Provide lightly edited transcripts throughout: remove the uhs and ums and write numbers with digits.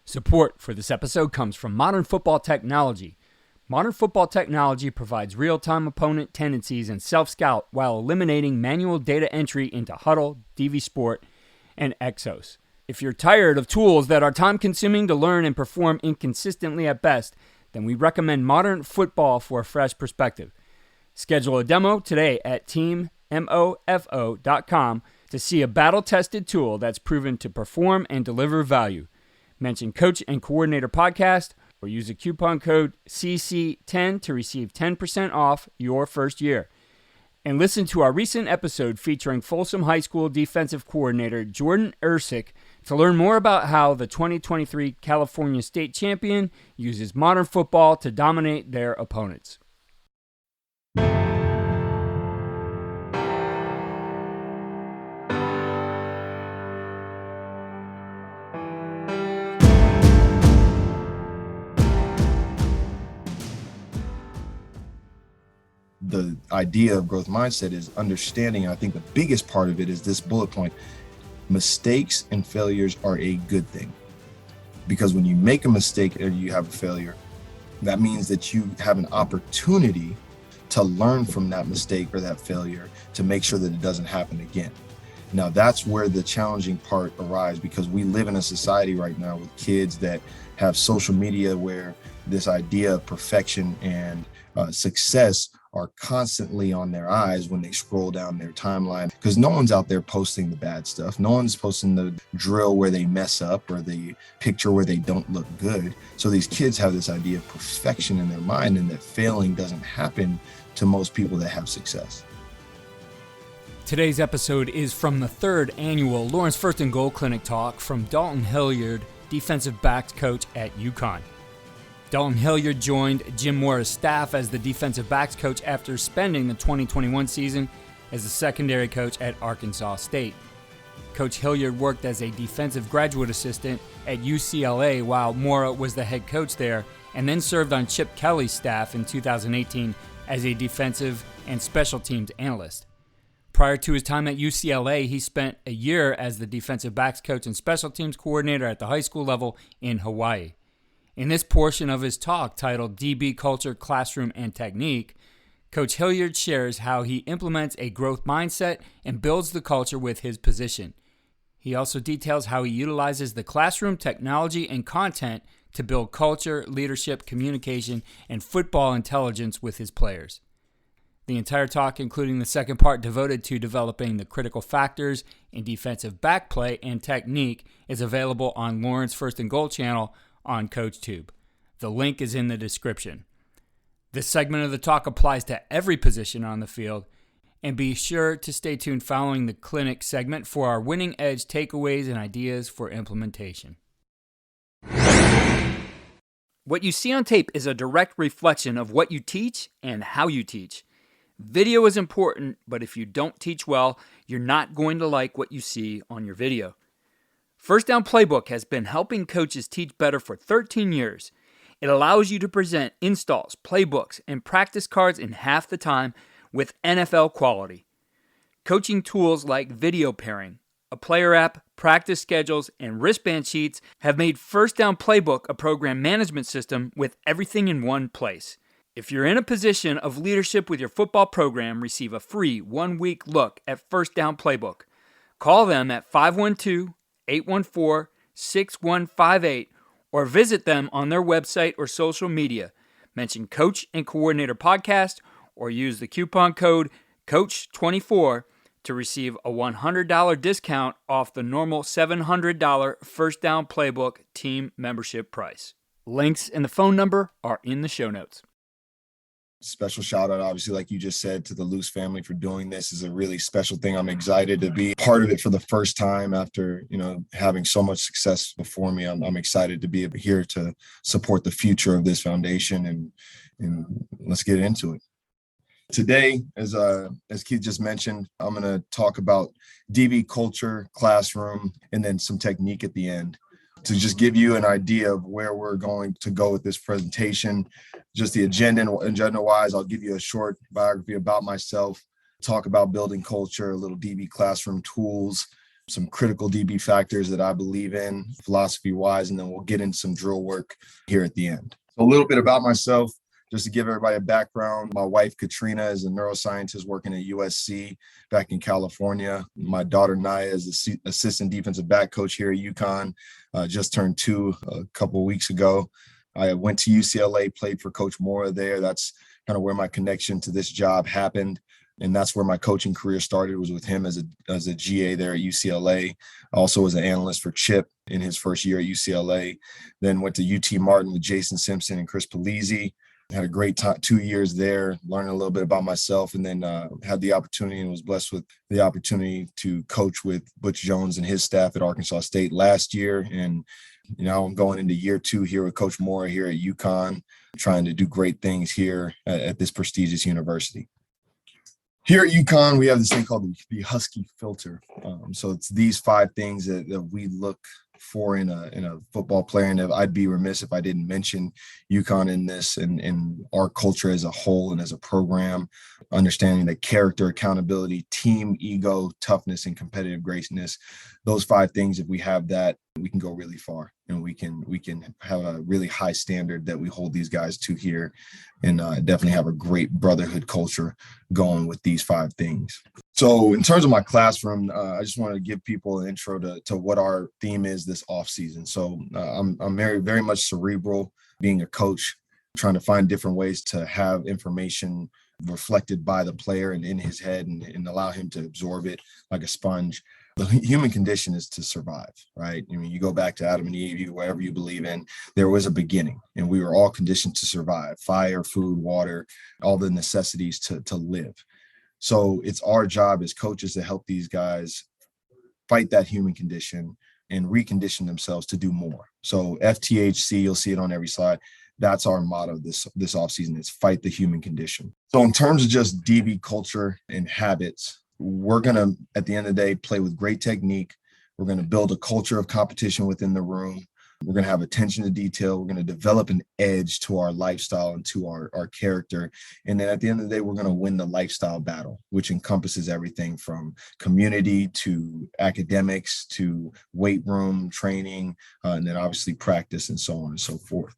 Support for this episode comes from Modern Football Technology. Modern Football Technology provides real-time opponent tendencies and self-scout while eliminating manual data entry into Huddle, DV Sport, and Exos. If you're tired of tools that are time-consuming to learn and perform inconsistently at best, then we recommend Modern Football for a fresh perspective. Schedule a demo today at teammofo.com to see a battle-tested tool that's proven to perform and deliver value. Mention Coach and Coordinator Podcast or use the coupon code CC10 to receive 10% off your first year. And listen to our recent episode featuring Folsom High School defensive coordinator Jordan Ersick to learn more about how the 2023 California State Champion uses modern football to dominate their opponents. The idea of growth mindset is understanding, and I think the biggest part of it is this bullet point: mistakes and failures are a good thing. Because when you make a mistake or you have a failure, that means that you have an opportunity to learn from that mistake or that failure to make sure that it doesn't happen again. Now, that's where the challenging part arises, because we live in a society right now with kids that have social media where this idea of perfection and success are constantly on their eyes when they scroll down their timeline, because no one's out there posting the bad stuff. No one's posting the drill where they mess up or the picture where they don't look good. So these kids have this idea of perfection in their mind, and that failing doesn't happen to most people that have success. Today's episode is from the third annual Lawrence First and Goal Clinic talk from Dalton Hilliard, defensive backs coach at UConn. Dalton Hilliard joined Jim Mora's staff as the defensive backs coach after spending the 2021 season as the secondary coach at Arkansas State. Coach Hilliard worked as a defensive graduate assistant at UCLA while Mora was the head coach there, and then served on Chip Kelly's staff in 2018 as a defensive and special teams analyst. Prior to his time at UCLA, he spent a year as the defensive backs coach and special teams coordinator at the high school level in Hawaii. In this portion of his talk titled DB Culture, Classroom, and Technique, Coach Hilliard shares how he implements a growth mindset and builds the culture with his position. He also details how he utilizes the classroom technology and content to build culture, leadership, communication, and football intelligence with his players. The entire talk, including the second part devoted to developing the critical factors in defensive back play and technique, is available on Lawrence First and Goal channel on CoachTube. The link is in the description. This segment of the talk applies to every position on the field, and be sure to stay tuned following the clinic segment for our winning edge takeaways and ideas for implementation. What you see on tape is a direct reflection of what you teach and how you teach. Video is important, but if you don't teach well, you're not going to like what you see on your video. First Down Playbook has been helping coaches teach better for 13 years. It allows you to present installs, playbooks, and practice cards in half the time with NFL quality. Coaching tools like video pairing, a player app, practice schedules, and wristband sheets have made First Down Playbook a program management system with everything in one place. If you're in a position of leadership with your football program, receive a free 1-week look at First Down Playbook. Call them at 512-814-6158 or visit them on their website or social media. Mention Coach and Coordinator Podcast or use the coupon code COACH24 to receive a $100 discount off the normal $700 First Down Playbook team membership price. Links and the phone number are in the show notes. Special shout out, obviously, like you just said, to the Luce family for doing this. Is a really special thing. I'm excited to be part of it for the first time after, having so much success before me. I'm excited to be here to support the future of this foundation, and let's get into it. Today, as Keith just mentioned, I'm going to talk about DB culture, classroom, and then some technique at the end, to just give you an idea of where we're going to go with this presentation. Just the agenda-wise, I'll give you a short biography about myself, talk about building culture, a little DB classroom tools, some critical DB factors that I believe in philosophy-wise, and then we'll get into some drill work here at the end. So a little bit about myself, just to give everybody a background. My wife, Katrina, is a neuroscientist working at USC back in California. My daughter, Naya, is the assistant defensive back coach here at UConn, just turned 2 a couple of weeks ago. I went to UCLA, played for Coach Mora there. That's kind of where my connection to this job happened. And that's where my coaching career started, was with him as a GA there at UCLA. Also as an analyst for Chip in his first year at UCLA. Then went to UT Martin with Jason Simpson and Chris Polizzi. Had a great time, 2 years there, learning a little bit about myself, and then had the opportunity and was blessed with the opportunity to coach with Butch Jones and his staff at Arkansas State last year. And I'm going into year 2 here with Coach Mora here at UConn, trying to do great things here at this prestigious university. Here at UConn, we have this thing called the Husky filter. So it's these 5 things that we look for in a football player, and I'd be remiss if I didn't mention UConn in this, and our culture as a whole and as a program, understanding that character, accountability, team ego, toughness, and competitive greatness. Those 5 things, if we have that, we can go really far, and we can have a really high standard that we hold these guys to here, and definitely have a great brotherhood culture going with these 5 things. So in terms of my classroom, I just want to give people an intro to what our theme is this off season. So I'm very, very much cerebral, being a coach, trying to find different ways to have information reflected by the player and in his head, and allow him to absorb it like a sponge. The human condition is to survive, right? I mean, you go back to Adam and Eve, whatever you believe in, there was a beginning, and we were all conditioned to survive: fire, food, water, all the necessities to live. So it's our job as coaches to help these guys fight that human condition and recondition themselves to do more. So FTHC, you'll see it on every slide. That's our motto this offseason, is fight the human condition. So in terms of just DB culture and habits, we're going to, at the end of the day, play with great technique. We're going to build a culture of competition within the room. We're going to have attention to detail. We're going to develop an edge to our lifestyle and to our character. And then at the end of the day, we're going to win the lifestyle battle, which encompasses everything from community to academics to weight room training, and then obviously practice and so on and so forth.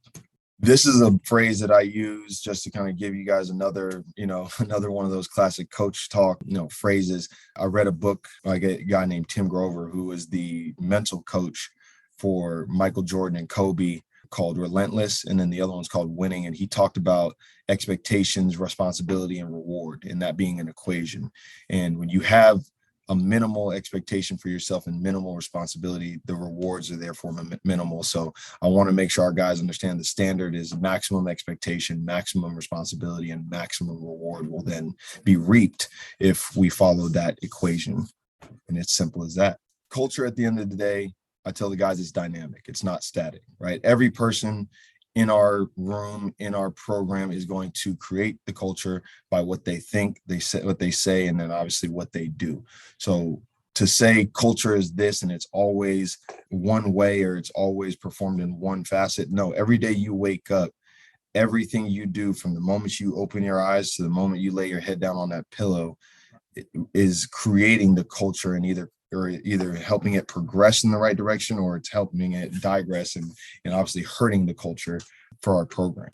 This is a phrase that I use just to kind of give you guys another one of those classic coach talk, phrases. I read a book by a guy named Tim Grover, who is the mental coach for Michael Jordan and Kobe, called Relentless, and then the other one's called Winning. And he talked about expectations, responsibility, and reward, and that being an equation. And when you have a minimal expectation for yourself and minimal responsibility, the rewards are therefore minimal. So I want to make sure our guys understand the standard is maximum expectation, maximum responsibility, and maximum reward will then be reaped if we follow that equation. And it's simple as that. Culture, at the end of the day, I tell the guys, it's dynamic. It's not static, right? Every person in our room, in our program, is going to create the culture by what they think, what they say, and then obviously what they do. So to say culture is this and it's always one way, or it's always performed in one facet, no. Every day you wake up, everything you do from the moment you open your eyes to the moment you lay your head down on that pillow is creating the culture, and either helping it progress in the right direction, or it's helping it digress and obviously hurting the culture for our program.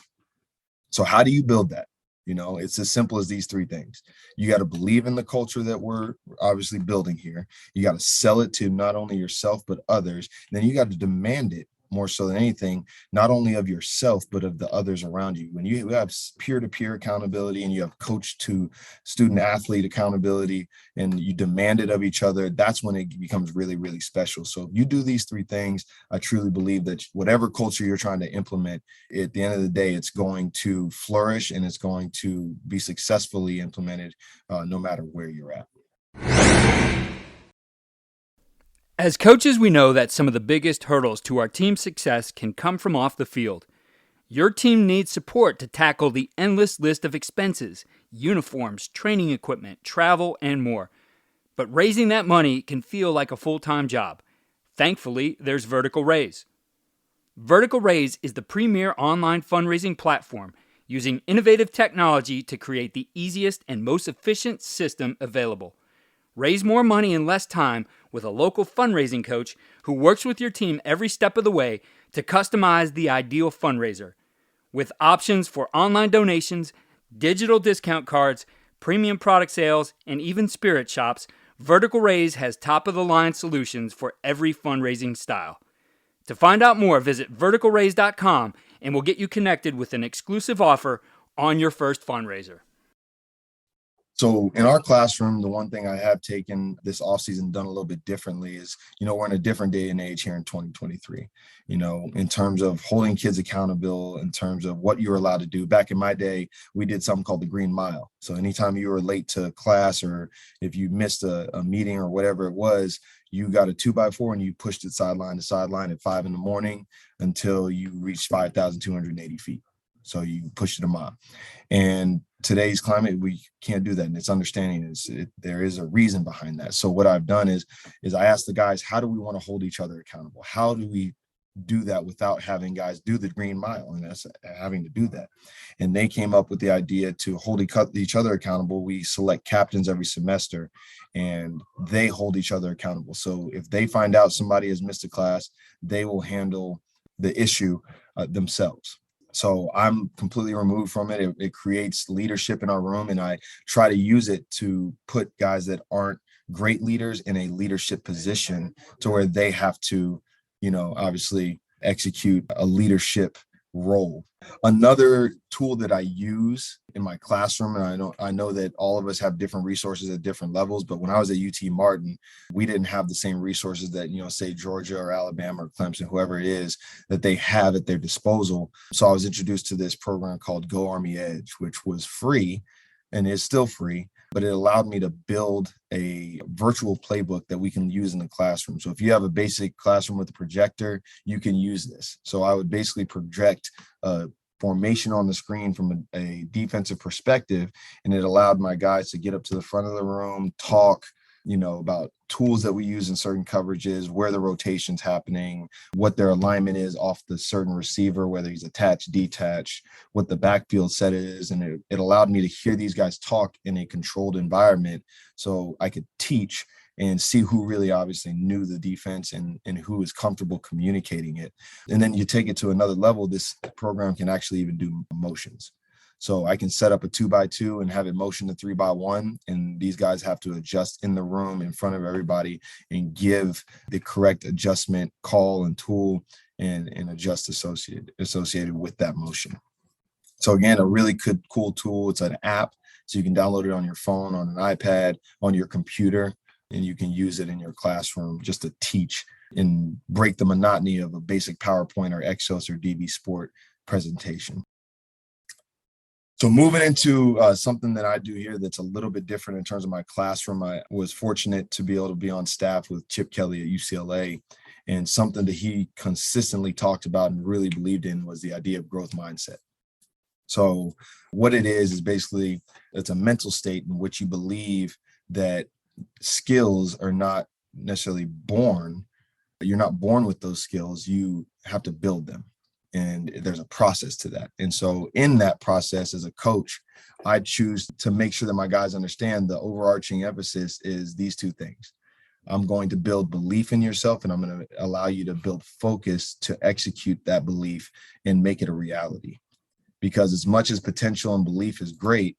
So how do you build that? It's as simple as these 3 things. You got to believe in the culture that we're obviously building here. You got to sell it to not only yourself, but others. And then you got to demand it more so than anything, not only of yourself, but of the others around you. When you have peer-to-peer accountability, and you have coach to student athlete accountability, and you demand it of each other, that's when it becomes really, really special. So if you do these 3 things, I truly believe that whatever culture you're trying to implement, at the end of the day, it's going to flourish, and it's going to be successfully implemented no matter where you're at. As coaches, we know that some of the biggest hurdles to our team's success can come from off the field. Your team needs support to tackle the endless list of expenses, uniforms, training equipment, travel, and more. But raising that money can feel like a full-time job. Thankfully, there's Vertical Raise. Vertical Raise is the premier online fundraising platform using innovative technology to create the easiest and most efficient system available. Raise more money in less time with a local fundraising coach who works with your team every step of the way to customize the ideal fundraiser. With options for online donations, digital discount cards, premium product sales, and even spirit shops, Vertical Raise has top-of-the-line solutions for every fundraising style. To find out more, visit verticalraise.com and we'll get you connected with an exclusive offer on your first fundraiser. So in our classroom, the one thing I have taken this offseason, done a little bit differently is, we're in a different day and age here in 2023, in terms of holding kids accountable, in terms of what you were allowed to do. Back in my day, we did something called the Green Mile. So anytime you were late to class or if you missed a meeting or whatever it was, you got a 2x4 and you pushed it sideline to sideline at 5 a.m. until you reached 5,280 feet. So you pushed it a mile. And today's climate, we can't do that. And it's understanding there is a reason behind that. So what I've done is I asked the guys, how do we want to hold each other accountable? How do we do that without having guys do the Green Mile and that's having to do that? And they came up with the idea to hold each other accountable. We select captains every semester and they hold each other accountable. So if they find out somebody has missed a class, they will handle the issue themselves. So I'm completely removed from it. It creates leadership in our room, and I try to use it to put guys that aren't great leaders in a leadership position to where they have to, obviously execute a leadership role. Another tool that I use in my classroom, and I know that all of us have different resources at different levels, but when I was at UT Martin, we didn't have the same resources that, say Georgia or Alabama or Clemson, whoever it is, that they have at their disposal. So I was introduced to this program called Go Army Edge, which was free and is still free, but it allowed me to build a virtual playbook that we can use in the classroom. So if you have a basic classroom with a projector, you can use this. So I would basically project a formation on the screen from a defensive perspective, and it allowed my guys to get up to the front of the room, talk, about tools that we use in certain coverages, where the rotation's happening, what their alignment is off the certain receiver, whether he's attached, detached, what the backfield set is. And it allowed me to hear these guys talk in a controlled environment so I could teach and see who really obviously knew the defense and who is comfortable communicating it. And then you take it to another level, this program can actually even do motions. So I can set up a 2x2 and have it motion to 3x1. And these guys have to adjust in the room in front of everybody and give the correct adjustment call and tool and adjust associated with that motion. So again, a really cool tool. It's an app. So you can download it on your phone, on an iPad, on your computer, and you can use it in your classroom just to teach and break the monotony of a basic PowerPoint or Exos or DB Sport presentation. So moving into something that I do here that's a little bit different in terms of my classroom, I was fortunate to be able to be on staff with Chip Kelly at UCLA. And something that he consistently talked about and really believed in was the idea of growth mindset. So what it is basically it's a mental state in which you believe that skills are not necessarily born. You're not born with those skills. You have to build them. And there's a process to that. And so in that process, as a coach, I choose to make sure that my guys understand the overarching emphasis is these two things. I'm going to build belief in yourself, and I'm going to allow you to build focus to execute that belief and make it a reality. Because as much as potential and belief is great,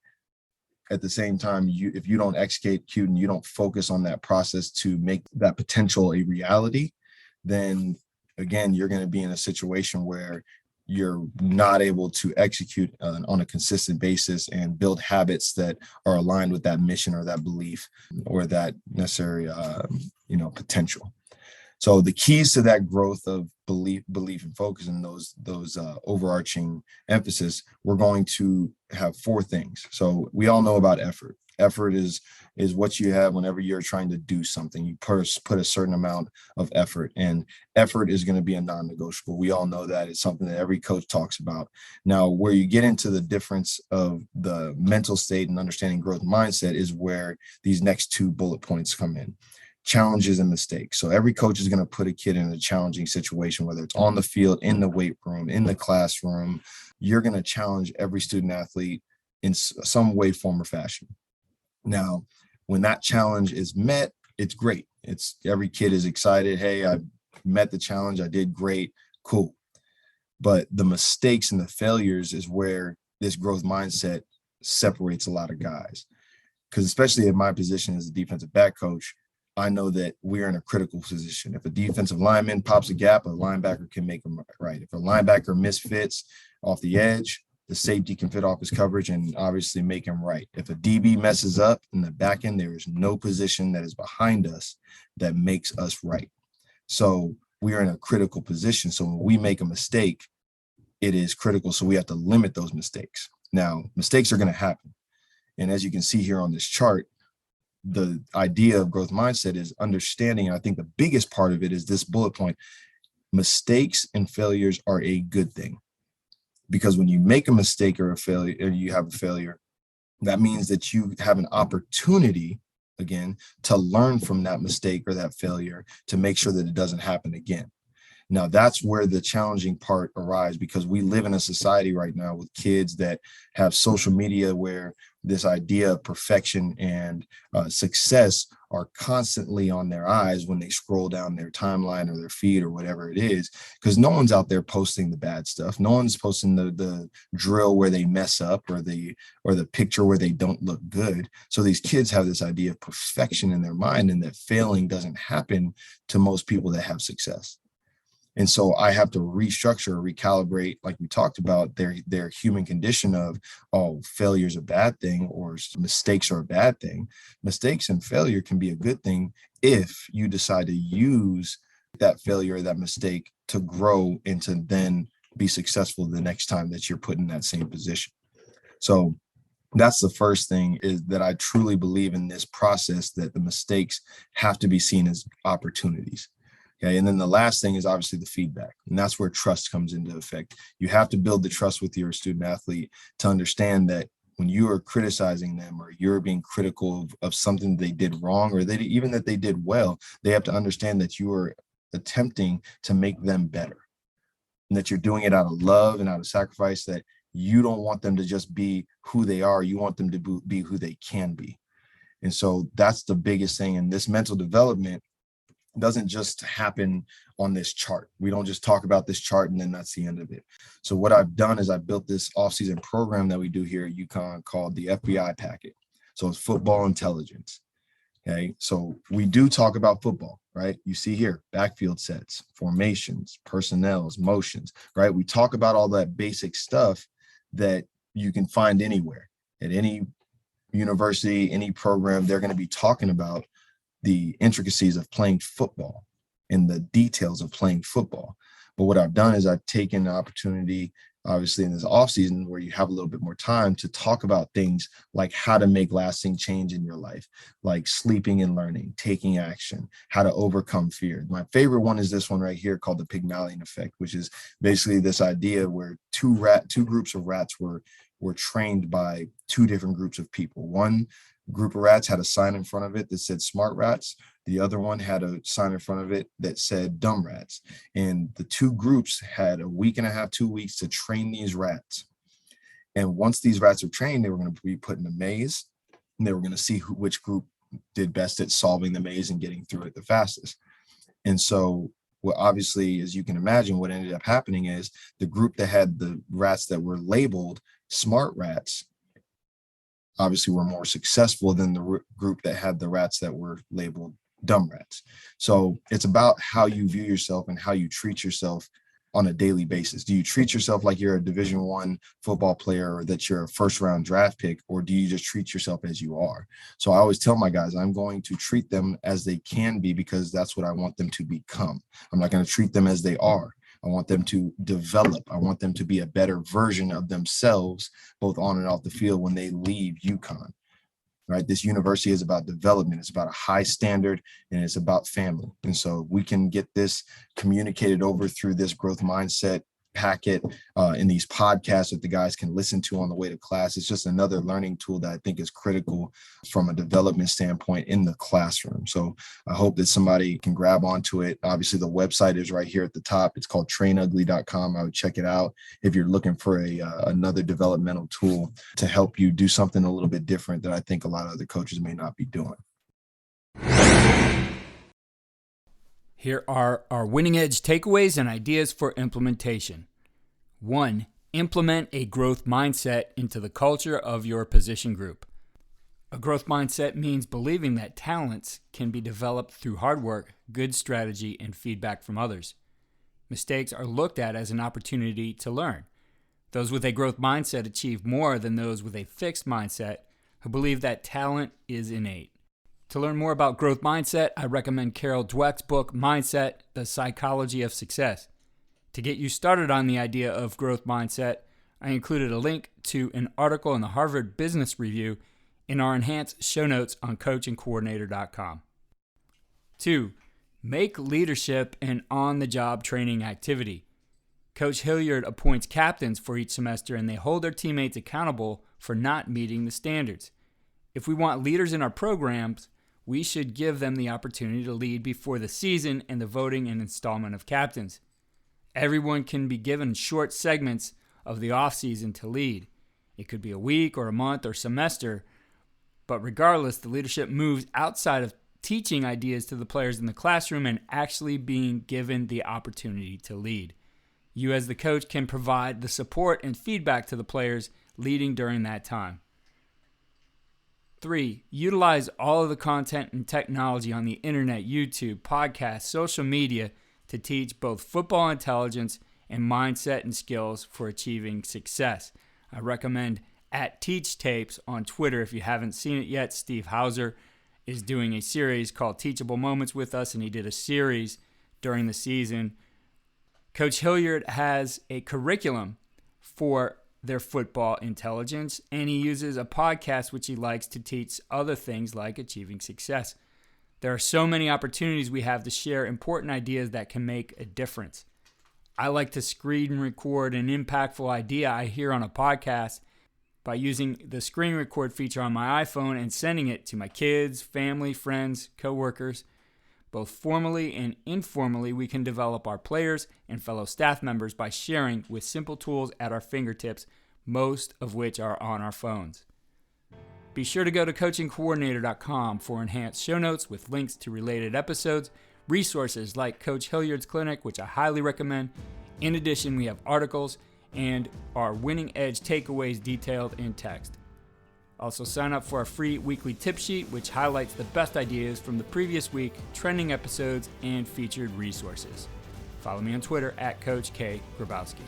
at the same time, if you don't execute and you don't focus on that process to make that potential a reality, then again, you're going to be in a situation where you're not able to execute on a consistent basis and build habits that are aligned with that mission or that belief or that necessary, potential. So the keys to that growth of belief and focus and those overarching emphasis, we're going to have 4 things. So we all know about effort. Effort is what you have whenever you're trying to do something. You put a certain amount of effort, and effort is going to be a non-negotiable. We all know that. It's something that every coach talks about. Now, where you get into the difference of the mental state and understanding growth mindset is where these next 2 bullet points come in. Challenges and mistakes. So every coach is going to put a kid in a challenging situation, whether it's on the field, in the weight room, in the classroom. You're going to challenge every student athlete in some way, form, or fashion. Now, When that challenge is met, it's great. It's every kid is excited. Hey, I met the challenge. I did great. Cool. But the mistakes and the failures is where this growth mindset separates a lot of guys. Because especially in my position as a defensive back coach, I know that we're in a critical position. If a defensive lineman pops a gap, a linebacker can make them right. If a linebacker misfits off the edge, the safety can fit off his coverage and obviously make him right. If a DB messes up in the back end, there is no position that is behind us that makes us right. So we are in a critical position. So when we make a mistake, it is critical. So we have to limit those mistakes. Now, mistakes are going to happen. And as you can see here on this chart, the idea of growth mindset is understanding. And I think the biggest part of it is this bullet point: mistakes and failures are a good thing. Because when you make a mistake or a failure, or you have a failure, that means that you have an opportunity, again, to learn from that mistake or that failure to make sure that it doesn't happen again. Now, that's where the challenging part arises, because we live in a society right now with kids that have social media where this idea of perfection and success are constantly on their eyes when they scroll down their timeline or their feed or whatever it is, because no one's out there posting the bad stuff. No one's posting the drill where they mess up or the picture where they don't look good. So these kids have this idea of perfection in their mind, and that failing doesn't happen to most people that have success. And so I have to restructure or recalibrate, like we talked about, their human condition of, oh, failure is a bad thing or mistakes are a bad thing. Mistakes and failure can be a good thing if you decide to use that failure or that mistake to grow and to then be successful the next time that you're put in that same position. So that's the first thing, is that I truly believe in this process, that the mistakes have to be seen as opportunities. Okay. And then the last thing is obviously the feedback. And that's where trust comes into effect. You have to build the trust with your student athlete to understand that when you are criticizing them or you're being critical of something they did wrong, or even that they did well, they have to understand that you are attempting to make them better, and that you're doing it out of love and out of sacrifice, that you don't want them to just be who they are. You want them to be who they can be. And so that's the biggest thing. And this mental development doesn't just happen on this chart. We don't just talk about this chart and then that's the end of it. So what I've done is I built this off-season program that we do here at UConn called the FBI Packet. So it's football intelligence. Okay. So we do talk about football, right? You see here, backfield sets, formations, personnels, motions, right? We talk about all that basic stuff that you can find anywhere at any university, any program. They're going to be talking about the intricacies of playing football and the details of playing football. But what I've done is I've taken the opportunity, obviously in this off season where you have a little bit more time, to talk about things like how to make lasting change in your life, like sleeping and learning, taking action, how to overcome fear. My favorite one is this one right here called the Pygmalion effect, which is basically this idea where two groups of rats were trained by two different groups of people. One group of rats had a sign in front of it that said smart rats. The other one had a sign in front of it that said dumb rats. And the two groups had a week and a half, 2 weeks to train these rats. And once these rats are trained, they were going to be put in a maze, and they were going to see which group did best at solving the maze and getting through it the fastest. And so, well, obviously, as you can imagine, what ended up happening is the group that had the rats that were labeled smart rats obviously were more successful than the group that had the rats that were labeled dumb rats. So it's about how you view yourself and how you treat yourself on a daily basis. Do you treat yourself like you're a Division I football player, or that you're a first round draft pick, or do you just treat yourself as you are? So I always tell my guys, I'm going to treat them as they can be, because that's what I want them to become. I'm not going to treat them as they are. I want them to develop. I want them to be a better version of themselves, both on and off the field, when they leave UConn, right? This university is about development. It's about a high standard, and it's about family. And so we can get this communicated over through this growth mindset packet in these podcasts that the guys can listen to on the way to class. It's just another learning tool that I think is critical from a development standpoint in the classroom. So I hope that somebody can grab onto it. Obviously, the website is right here at the top. It's called trainugly.com. I would check it out if you're looking for another developmental tool to help you do something a little bit different that I think a lot of other coaches may not be doing. Here are our winning edge takeaways and ideas for implementation. 1. Implement a growth mindset into the culture of your position group. A growth mindset means believing that talents can be developed through hard work, good strategy, and feedback from others. Mistakes are looked at as an opportunity to learn. Those with a growth mindset achieve more than those with a fixed mindset who believe that talent is innate. To learn more about growth mindset, I recommend Carol Dweck's book, Mindset, The Psychology of Success. To get you started on the idea of growth mindset, I included a link to an article in the Harvard Business Review in our enhanced show notes on coachandcoordinator.com. 2. Make leadership an on-the-job training activity. Coach Hilliard appoints captains for each semester, and they hold their teammates accountable for not meeting the standards. If we want leaders in our programs, we should give them the opportunity to lead before the season and the voting and installment of captains. Everyone can be given short segments of the offseason to lead. It could be a week or a month or semester, but regardless, the leadership moves outside of teaching ideas to the players in the classroom and actually being given the opportunity to lead. You as the coach can provide the support and feedback to the players leading during that time. 3. Utilize all of the content and technology on the internet, YouTube, podcasts, social media to teach both football intelligence and mindset and skills for achieving success. I recommend @TeachTapes on Twitter. If you haven't seen it yet, Steve Hauser is doing a series called Teachable Moments with us, and he did a series during the season. Coach Hilliard has a curriculum for their football intelligence, and he uses a podcast which he likes to teach other things like achieving success. There are so many opportunities we have to share important ideas that can make a difference. I like to screen record an impactful idea I hear on a podcast by using the screen record feature on my iPhone and sending it to my kids, family, friends, coworkers. Both formally and informally, we can develop our players and fellow staff members by sharing with simple tools at our fingertips, most of which are on our phones. Be sure to go to coachandcoordinator.com for enhanced show notes with links to related episodes, resources like Coach Hilliard's clinic, which I highly recommend. In addition, we have articles and our winning edge takeaways detailed in text. Also, sign up for our free weekly tip sheet, which highlights the best ideas from the previous week, trending episodes, and featured resources. Follow me on Twitter @Coach K. Grabowski.